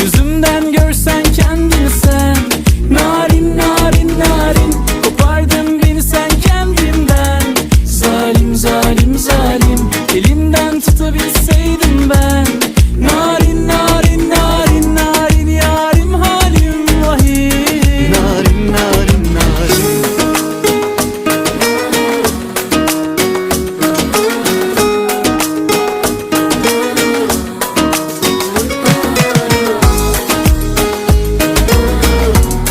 Yüzümden görsen kendini sen. Narin narin narin, kopardın beni sen kendimden. Zalim zalim zalim, elimden tutabilseydin.